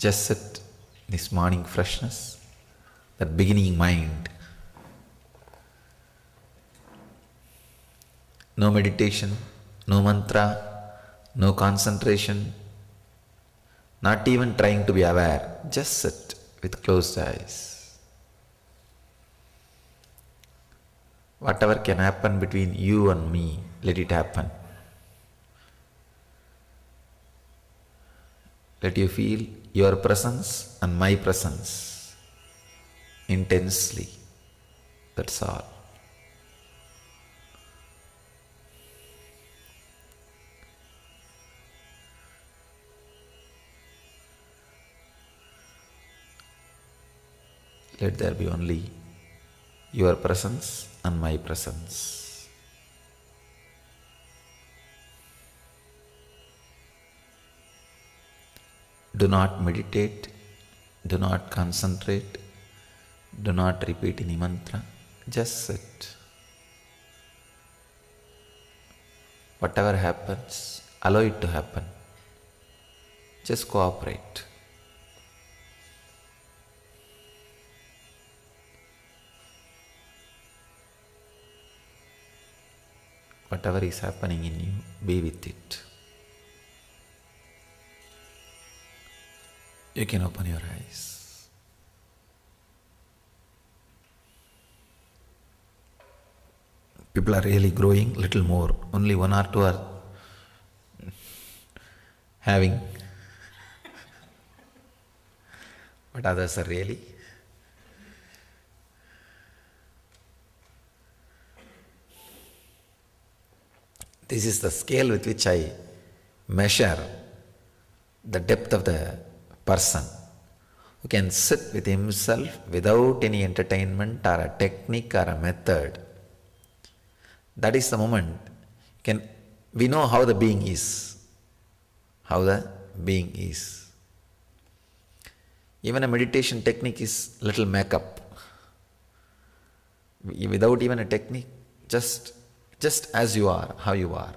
Just sit, this morning freshness, that beginning mind. No meditation, no mantra, no concentration, not even trying to be aware. Just sit with closed eyes. Whatever can happen between you and me, let it happen. Let you feel your presence and my presence intensely. That's all. Let there be only your presence and my presence. Do not meditate, do not concentrate, do not repeat any mantra, just sit. Whatever happens, allow it to happen. Just cooperate. Whatever is happening in you, be with it. You can open your eyes. People are really growing little more. Only one or two are having, but others are really. This is the scale with which I measure the depth of the person who can sit with himself without any entertainment or a technique or a method. That is the moment we know how the being is. How the being is. Even a meditation technique is little makeup. Without even a technique, just as you are, how you are.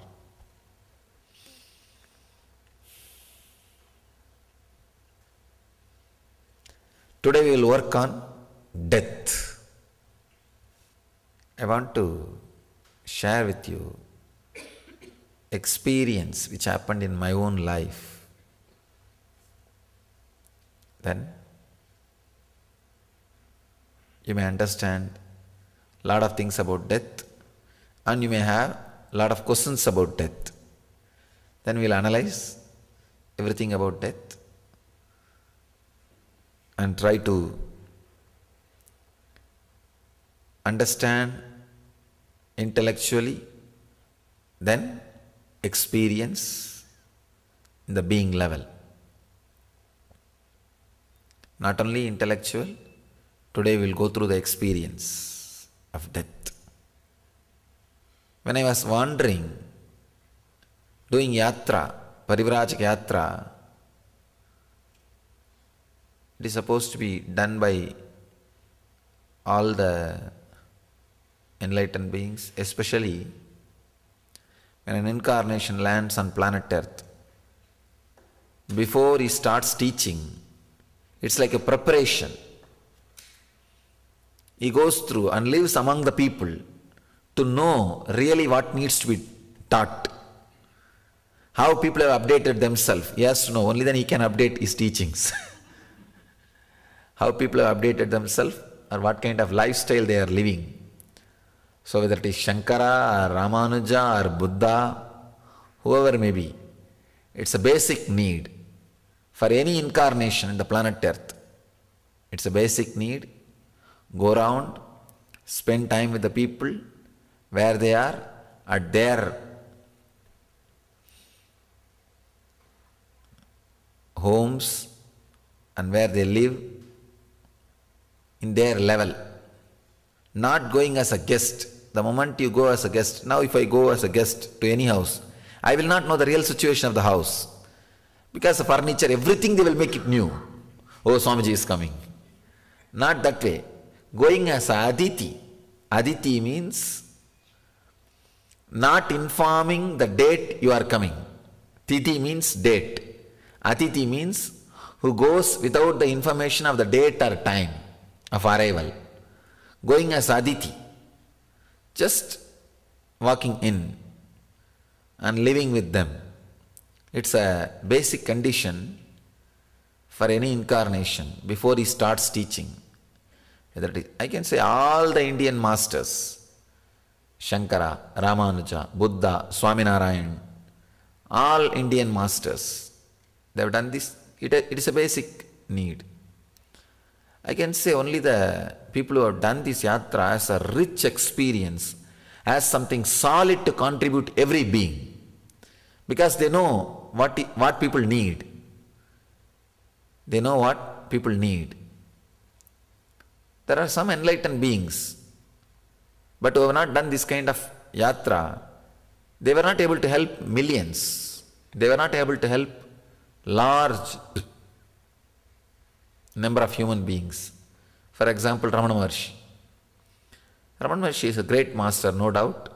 Today we will work on death. I want to share with you experience which happened in my own life. Then you may understand a lot of things about death, and you may have a lot of questions about death. Then we'll analyze everything about death and try to understand intellectually, then experience in the being level. Not only intellectual, today we'll go through the experience of death. When I was wandering, doing yatra, parivrajaka yatra, it is supposed to be done by all the enlightened beings, especially when an incarnation lands on planet Earth. Before he starts teaching, it's like a preparation. He goes through and lives among the people to know really what needs to be taught. How people have updated themselves. He has to know, only then he can update his teachings. How people have updated themselves or what kind of lifestyle they are living. So whether it is Shankara or Ramanuja or Buddha, whoever may be, it's a basic need for any incarnation in the planet Earth. It's a basic need. Go around, spend time with the people where they are at their homes and where they live in their level. Not going as a guest. The moment you go as a guest, now if I go as a guest to any house, I will not know the real situation of the house. Because the furniture, everything they will make it new. Oh, Swamiji is coming. Not that way. Going as a Aditi. Aditi means not informing the date you are coming. Titi means date. Atiti means who goes without the information of the date or time of arrival, going as Aditi, just walking in and living with them. It's a basic condition for any incarnation before he starts teaching. I can say all the Indian masters, Shankara, Ramanuja, Buddha, Swaminarayan, all Indian masters, they have done this. It is a basic need. I can say only the people who have done this yatra as a rich experience, as something solid to contribute every being, because they know what people need. They know what people need. There are some enlightened beings, but who have not done this kind of yatra. They were not able to help millions. They were not able to help large number of human beings. For example, Ramana Maharshi. Ramana Maharshi is a great master, no doubt,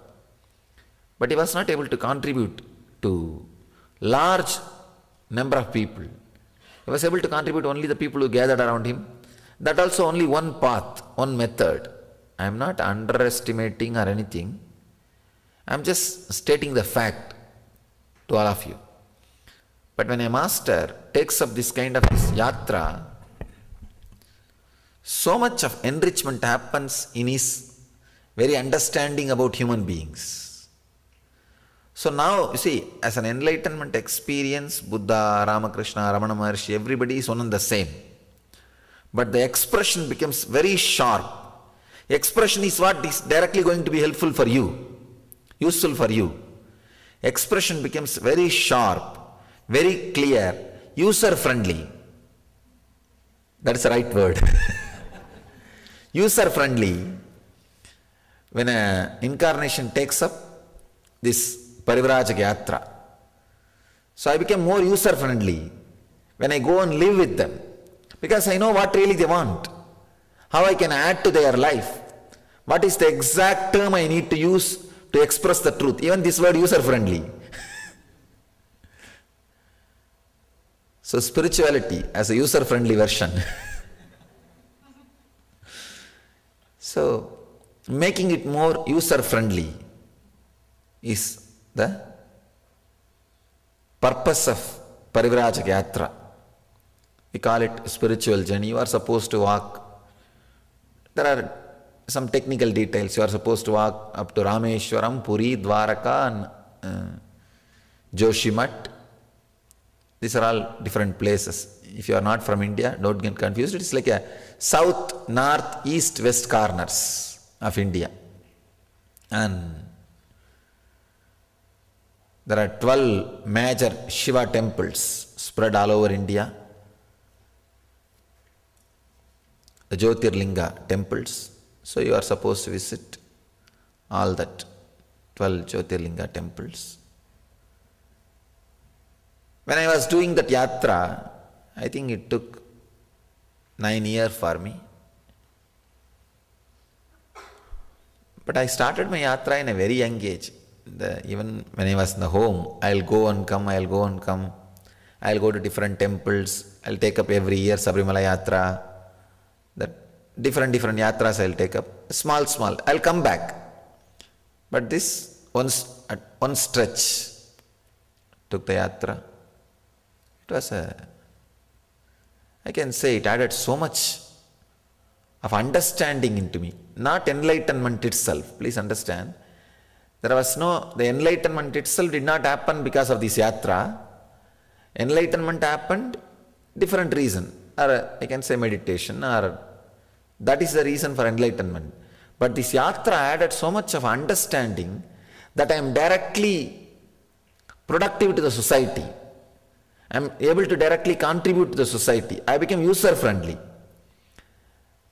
but he was not able to contribute to large number of people. He was able to contribute only the people who gathered around him. That also only one path, one method. I am not underestimating or anything. I am just stating the fact to all of you. But when a master takes up this kind of yatra, so much of enrichment happens in his very understanding about human beings. So now, you see, as an enlightenment experience, Buddha, Ramakrishna, Ramana Maharshi, everybody is one and the same. But the expression becomes very sharp. Expression is what is directly going to be helpful for you, useful for you. Expression becomes very sharp, very clear, user-friendly. That is the right word. User-friendly. When an incarnation takes up this Parivrajaka Yatra, so I became more user-friendly when I go and live with them, because I know what really they want, how I can add to their life, what is the exact term I need to use to express the truth. Even this word user-friendly. So spirituality as a user-friendly version. So making it more user-friendly is the purpose of Parivrajaka Yatra. We call it spiritual journey. You are supposed to walk. There are some technical details. You are supposed to walk up to Rameshwaram, Puri, Dwaraka and Joshimath. These are all different places. If you are not from India, don't get confused. It is like a south, north, east, west corners of India. And there are 12 major Shiva temples spread all over India. The Jyotirlinga temples. So you are supposed to visit all that 12 Jyotirlinga temples. When I was doing that yatra, I think it took 9 years for me. But I started my yatra in a very young age. Even when I was in the home, I'll go and come. I'll go to different temples. I'll take up every year Sabrimala yatra. That different yatras I'll take up. Small. I'll come back. But this at one stretch took the yatra. It was I can say it added so much of understanding into me. Not enlightenment itself. Please understand. The enlightenment itself did not happen because of this yatra. Enlightenment happened different reason. Or I can say meditation, or that is the reason for enlightenment. But this yatra added so much of understanding that I am directly productive to the society. I am able to directly contribute to the society. I became user-friendly.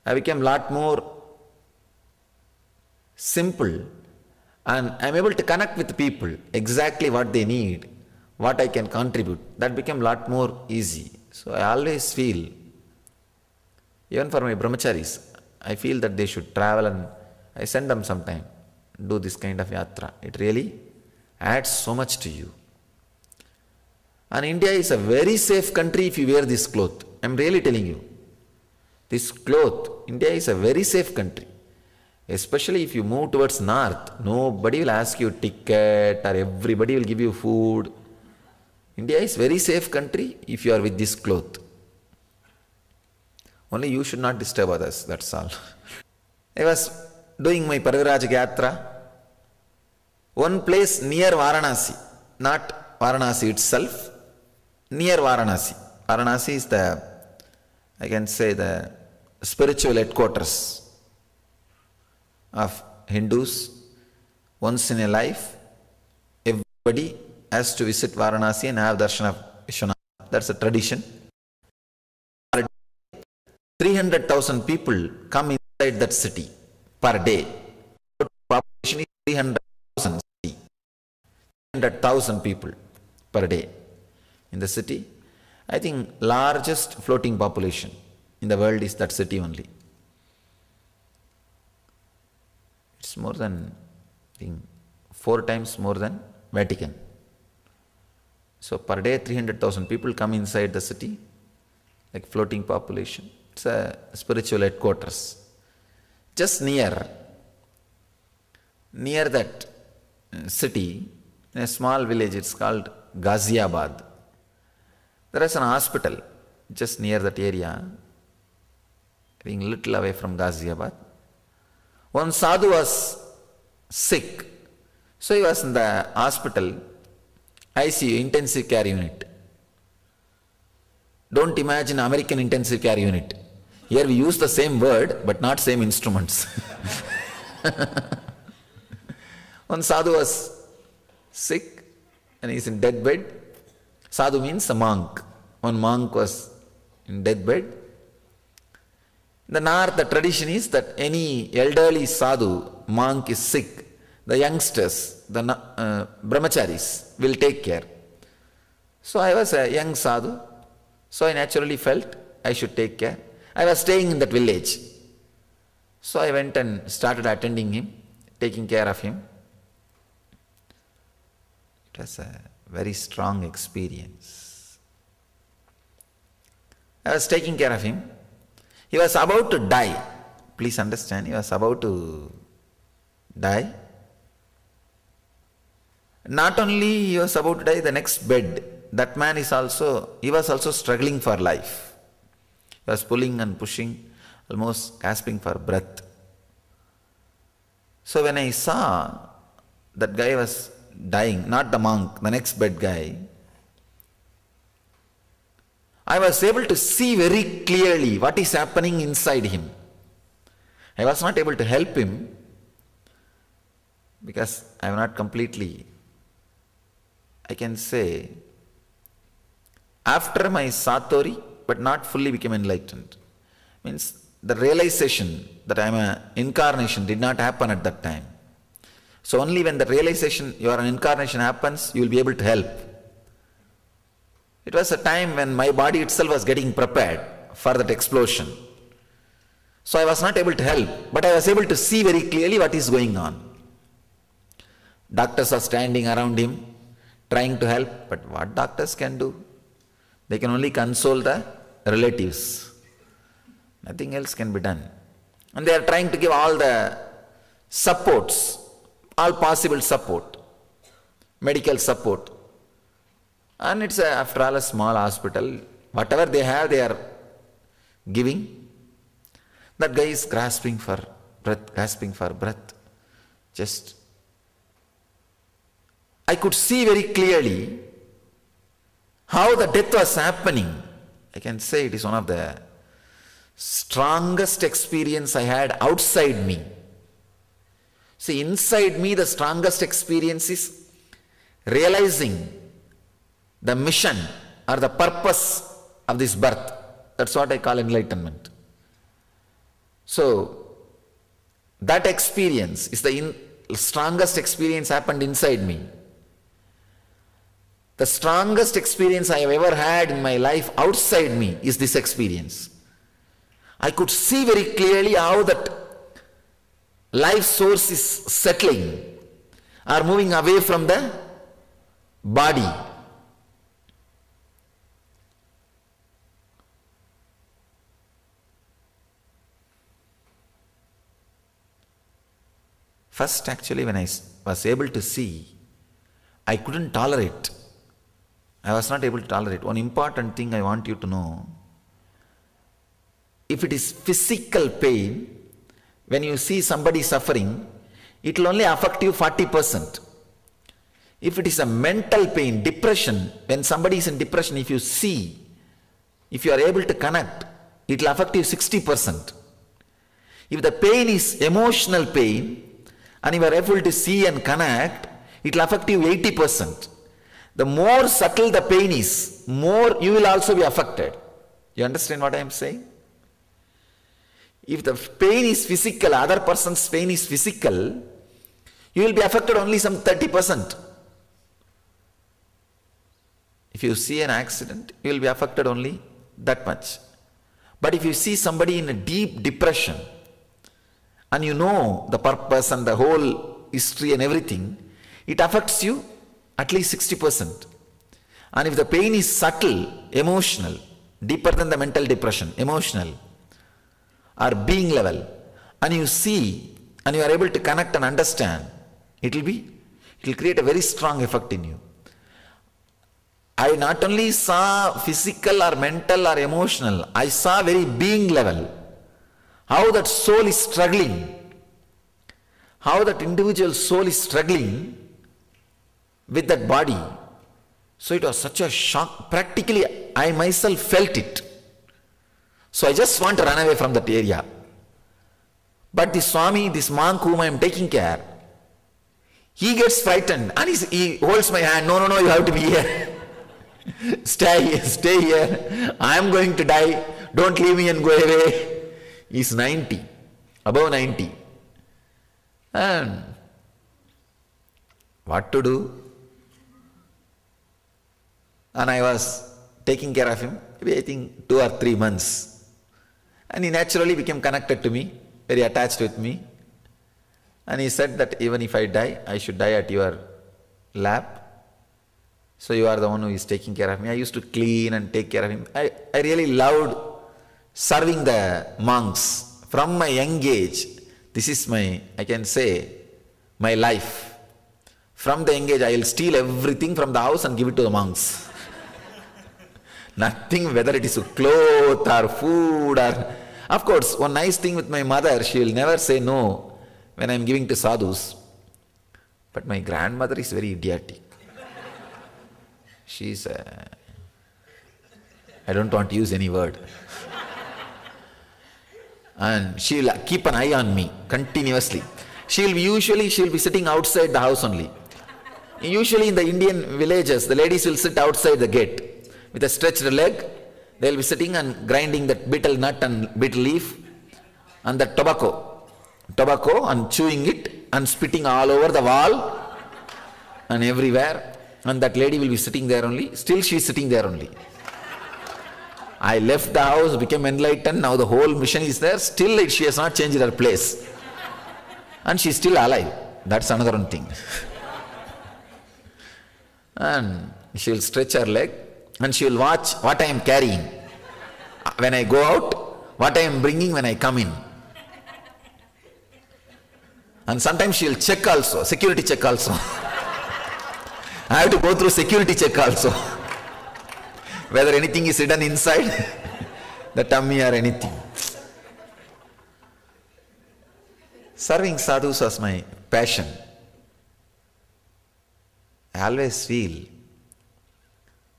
I became a lot more simple, and I am able to connect with people exactly what they need, what I can contribute. That became a lot more easy. So I always feel, even for my brahmacharis, I feel that they should travel, and I send them sometime, do this kind of yatra. It really adds so much to you. And India is a very safe country if you wear this cloth. I'm really telling you. This cloth, India is a very safe country. Especially if you move towards north, nobody will ask you ticket or everybody will give you food. India is very safe country if you are with this cloth. Only you should not disturb others, that's all. I was doing my Prayagraj Yatra. One place near Varanasi, not Varanasi itself, near Varanasi. Varanasi is the, I can say, the spiritual headquarters of Hindus. Once in a life, everybody has to visit Varanasi and have darshan of Vishwanath. That's a tradition. 300,000 people come inside that city per day. Population is 300,000. 300,000 people per day in the city. I think largest floating population in the world is that city only. It's more than, I think, 4 times more than Vatican. So per day 300,000 people come inside the city, like floating population. It's a spiritual headquarters. Just near that city, in a small village, it's called Ghaziabad. There is an hospital just near that area, being little away from Ghaziabad. One sadhu was sick, so he was in the hospital, ICU, intensive care unit. Don't imagine American intensive care unit. Here we use the same word, but not same instruments. One sadhu was sick and he's in dead bed. Sadhu means a monk. One monk was in dead bed. In the north, the tradition is that any elderly sadhu, monk is sick, the youngsters, the brahmacharis will take care. So I was a young sadhu, so I naturally felt I should take care. I was staying in that village. So I went and started attending him, taking care of him. It was a very strong experience. I was taking care of him. He was about to die. Please understand, he was about to die. Not only he was about to die, the next bed, that man is also, he was also struggling for life. He was pulling and pushing, almost gasping for breath. So when I saw that guy was dying, not the monk, the next bed guy, I was able to see very clearly what is happening inside him. I was not able to help him because I am not completely, I can say, after my Satori, but not fully became enlightened. Means the realization that I am an incarnation did not happen at that time. So only when the realization you are an incarnation happens, you will be able to help. It was a time when my body itself was getting prepared for that explosion. So I was not able to help, but I was able to see very clearly what is going on. Doctors are standing around him, trying to help, but what doctors can do? They can only console the relatives. Nothing else can be done. And they are trying to give all the supports, all possible support, medical support. And it's after all a small hospital. Whatever they have, they are giving. That guy is grasping for breath. Just, I could see very clearly how the death was happening. I can say it is one of the strongest experience I had outside me. See, inside me the strongest experience is realizing the mission or the purpose of this birth. That's what I call enlightenment. So, that experience is the strongest experience happened inside me. The strongest experience I have ever had in my life outside me is this experience. I could see very clearly how that life source is settling or moving away from the body. First, actually, when I was able to see, I couldn't tolerate. I was not able to tolerate. One important thing I want you to know, if it is physical pain, when you see somebody suffering, it will only affect you 40%. If it is a mental pain, depression, when somebody is in depression, if you see, if you are able to connect, it will affect you 60%. If the pain is emotional pain, and you are able to see and connect, it will affect you 80%. The more subtle the pain is, more you will also be affected. You understand what I am saying? If the pain is physical, other person's pain is physical, you will be affected only some 30%. If you see an accident, you will be affected only that much. But if you see somebody in a deep depression, and you know the purpose and the whole history and everything, it affects you at least 60%. And if the pain is subtle, emotional, deeper than the mental depression, emotional, or being level, and you see, and you are able to connect and understand, it will create a very strong effect in you. I not only saw physical or mental or emotional, I saw very being level. How that soul is struggling, how that individual soul is struggling with that body. So it was such a shock. Practically, I myself felt it. So I just want to run away from that area. But the Swami, this monk whom I am taking care, he gets frightened and he holds my hand. No, you have to be here. Stay here. I am going to die. Don't leave me and go away. He's 90, above 90. And what to do? And I was taking care of him, maybe I think 2 or 3 months. And he naturally became connected to me, very attached with me. And he said that even if I die, I should die at your lap. So you are the one who is taking care of me. I used to clean and take care of him. I really loved serving the monks from my young age. This is my, I can say, my life. From the young age, I will steal everything from the house and give it to the monks. Nothing, whether it is clothes or food or... Of course, one nice thing with my mother, she will never say no when I am giving to sadhus. But my grandmother is very idiotic. She is... I don't want to use any word. And she will keep an eye on me continuously. She will be sitting outside the house only. Usually in the Indian villages, the ladies will sit outside the gate with a stretched leg. They will be sitting and grinding that betel nut and betel leaf and the tobacco and chewing it and spitting all over the wall and everywhere. And that lady will be sitting there only. Still she is sitting there only. I left the house, became enlightened, now the whole mission is there, still she has not changed her place. And she is still alive. That's another one thing. And she will stretch her leg and she will watch what I am carrying. When I go out, what I am bringing when I come in. And sometimes she will check also, security check also. I have to go through security check also. Whether anything is hidden inside the tummy or anything. Serving sadhus was my passion. I always feel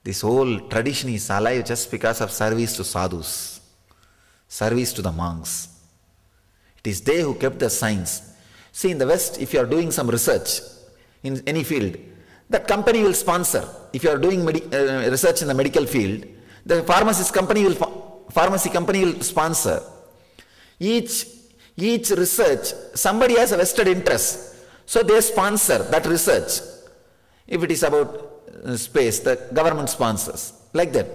this whole tradition is alive just because of service to sadhus, service to the monks. It is they who kept the science. See, in the West, if you are doing some research in any field, that company will sponsor. If you are doing research in the medical field, the pharmacy company will sponsor. Each research, somebody has a vested interest. So they sponsor that research. If it is about space, the government sponsors. Like that.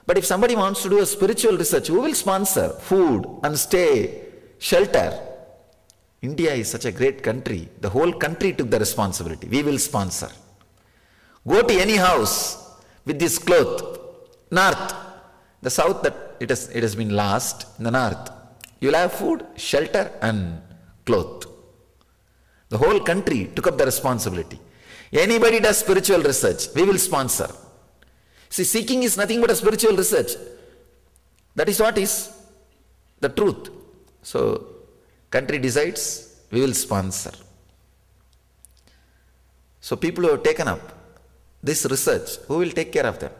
But if somebody wants to do a spiritual research, who will sponsor? Food and stay, shelter. India is such a great country. The whole country took the responsibility. We will sponsor. Go to any house with this cloth. North. The south, that it has been lost. In the north, you will have food, shelter and cloth. The whole country took up the responsibility. Anybody does spiritual research, we will sponsor. See, seeking is nothing but a spiritual research. That is what is the truth. So, country decides, we will sponsor. So, people who have taken up this research, who will take care of them?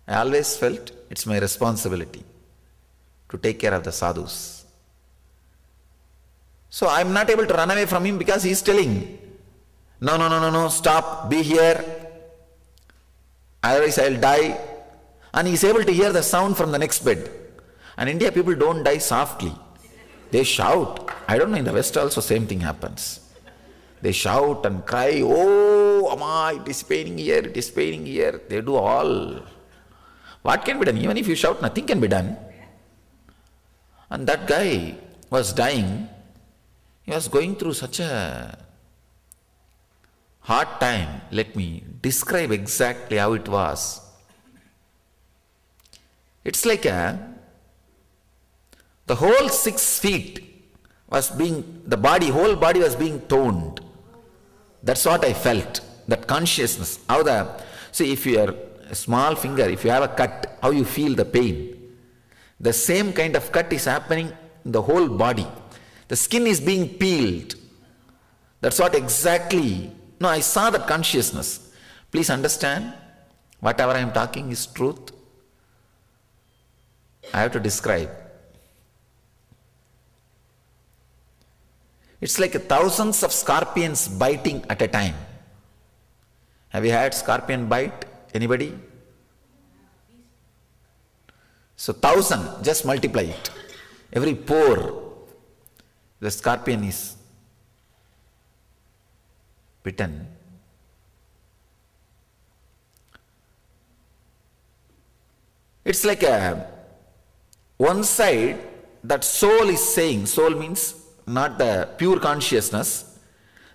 I always felt it's my responsibility to take care of the sadhus. So, I am not able to run away from him because he is telling, no, stop, be here, otherwise I will die. And he is able to hear the sound from the next bed. And India people don't die softly. They shout. I don't know, in the West also same thing happens. They shout and cry, oh, Amma, it is paining here, it is paining here. They do all. What can be done? Even if you shout, nothing can be done. And that guy was dying. He was going through such a hard time. Let me describe exactly how it was. It's like the whole 6 feet was being, whole body was being toned. That's what I felt, that consciousness. See, if you are a small finger, if you have a cut, how you feel the pain. The same kind of cut is happening in the whole body. The skin is being peeled. That's what exactly, I saw that consciousness. Please understand, whatever I am talking is truth. I have to describe. It's like thousands of scorpions biting at a time. Have you had scorpion bite? Anybody? So 1,000, just multiply it. Every pore, the scorpion is bitten. It's like one side, that soul is saying, soul means not the pure consciousness,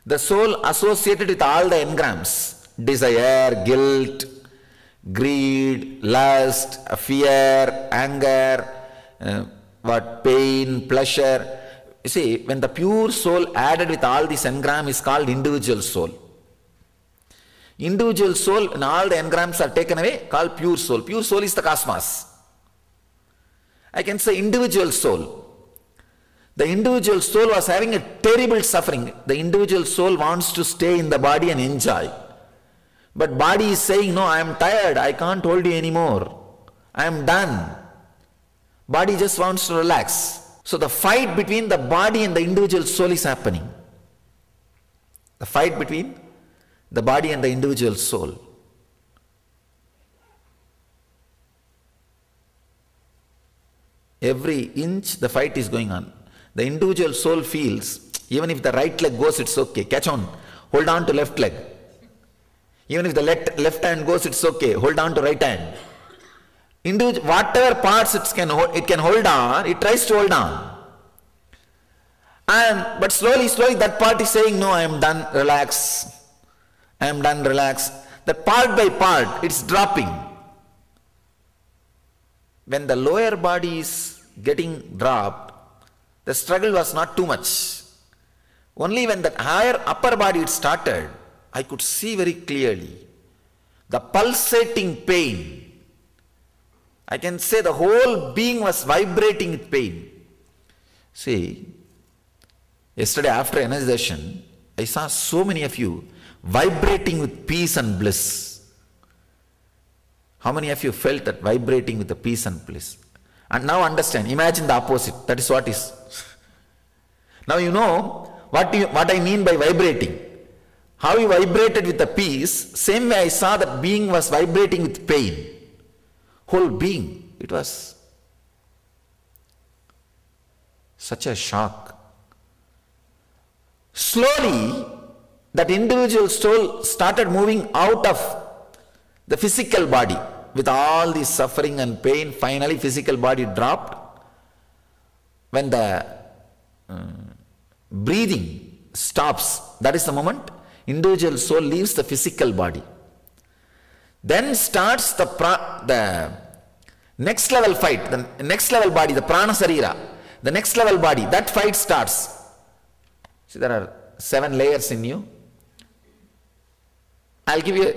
the soul associated with all the engrams, desire, guilt, greed, lust, fear, anger, pain, pleasure. You see, when the pure soul added with all these engrams is called individual soul. Individual soul, when all the engrams are taken away, called pure soul. Pure soul is the cosmos. I can say individual soul. The individual soul was having a terrible suffering. The individual soul wants to stay in the body and enjoy. But body is saying, no, I am tired, I can't hold you anymore. I am done. Body just wants to relax. So the fight between the body and the individual soul is happening. The fight between the body and the individual soul. Every inch the fight is going on. The individual soul feels, even if the right leg goes, it's okay, catch on, hold on to left leg. Even if the left hand goes, it's okay, hold on to right hand. Whatever parts it can hold on, it tries to hold on. But slowly that part is saying, no, I am done, relax. I am done, relax. That part by part, it's dropping. When the lower body is getting dropped, the struggle was not too much. Only when that higher upper body started, I could see very clearly the pulsating pain. I can say the whole being was vibrating with pain. See, yesterday after energization, I saw so many of you vibrating with peace and bliss. How many of you felt that vibrating with the peace and bliss? And now understand, imagine the opposite. That is what is. Now you know what I mean by vibrating. How you vibrated with the peace, same way I saw that being was vibrating with pain. Whole being, it was such a shock. Slowly, that individual soul started moving out of the physical body with all the suffering and pain. Finally, physical body dropped. When the breathing stops, that is the moment individual soul leaves the physical body. Then starts the next level fight, the next level body, the prana sarira, the next level body, that fight starts. See, there are 7 layers in you. I'll give you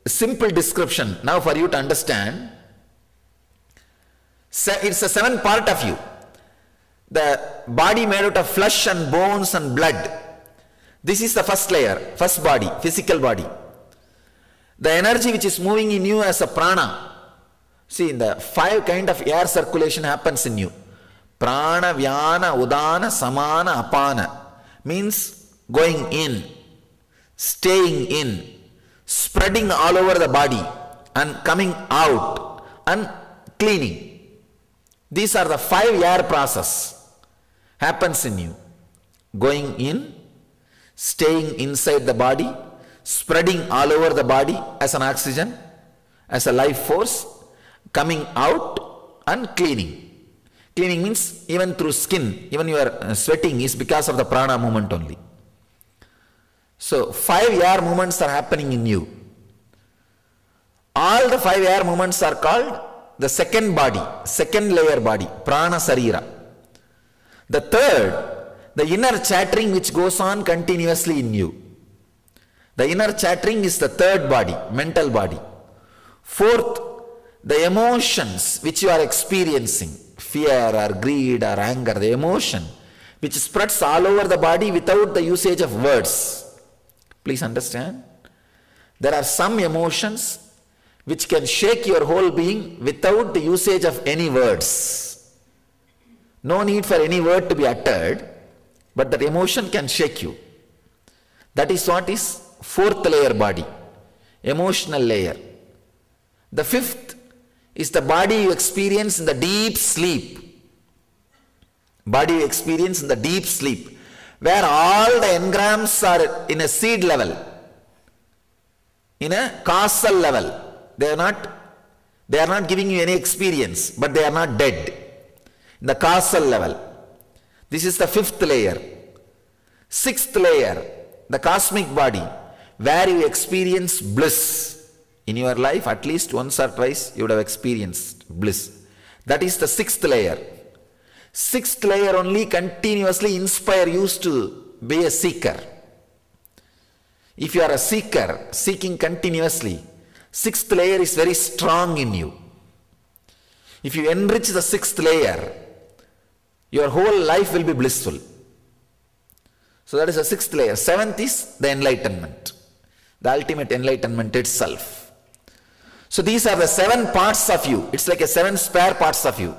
a simple description now for you to understand. It's a 7 part of you. The body made out of flesh and bones and blood. This is the first layer, first body, physical body. The energy which is moving in you as a prana. See, in the 5 kind of air circulation happens in you. Prana, Vyana, Udana, Samana, Apana. Means going in, staying in, spreading all over the body and coming out and cleaning. These are the 5 air process happens in you. Going in, staying inside the body, spreading all over the body as an oxygen, as a life force, coming out and cleaning. Cleaning means even through skin, even your sweating is because of the prana movement only. So 5 air movements are happening in you. All the 5 air movements are called the second body, second layer body, prana sarira. The third, the inner chattering which goes on continuously in you. The inner chattering is the third body, mental body. Fourth, the emotions which you are experiencing, fear or greed or anger, the emotion which spreads all over the body without the usage of words. Please understand. There are some emotions which can shake your whole being without the usage of any words. No need for any word to be uttered, but that emotion can shake you. That is what is fourth layer body, emotional layer. The fifth is the body you experience in the deep sleep. Body you experience in the deep sleep, where all the engrams are in a seed level, in a causal level. They are not giving you any experience, but they are not dead. In the causal level. This is the fifth layer. Sixth layer, the cosmic body, where you experience bliss. In your life, at least once or twice, you would have experienced bliss. That is the sixth layer. Sixth layer only continuously inspire you to be a seeker. If you are a seeker, seeking continuously, sixth layer is very strong in you. If you enrich the sixth layer, your whole life will be blissful. So that is the sixth layer. Seventh is the enlightenment, the ultimate enlightenment itself. So these are the 7 parts of you. It's like a 7 spare parts of you.